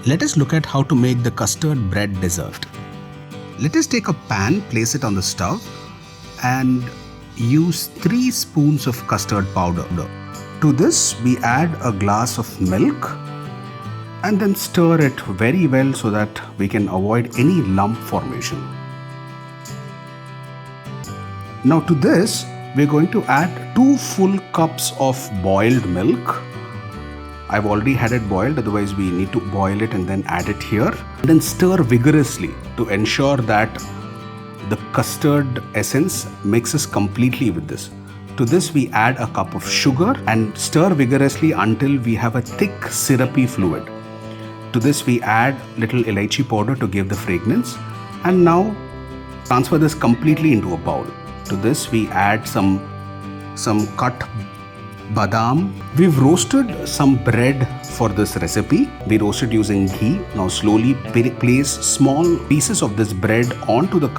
Let us look at how to make the custard bread dessert. Let us take a pan, place it on the stove and use 3 spoons of custard powder. To this we add a glass of milk and then stir it very well so that we can avoid any lump formation. Now to this we're going to add 2 full cups of boiled milk. I've already had it boiled, otherwise we need to boil it and then add it here. And then stir vigorously to ensure that the custard essence mixes completely with this. To this we add a cup of sugar and stir vigorously until we have a thick syrupy fluid. To this we add little elaichi powder to give the fragrance, and now transfer this completely into a bowl. To this we add some cut badam. We've roasted some bread for this recipe. We roasted using ghee. Now slowly place small pieces of this bread onto the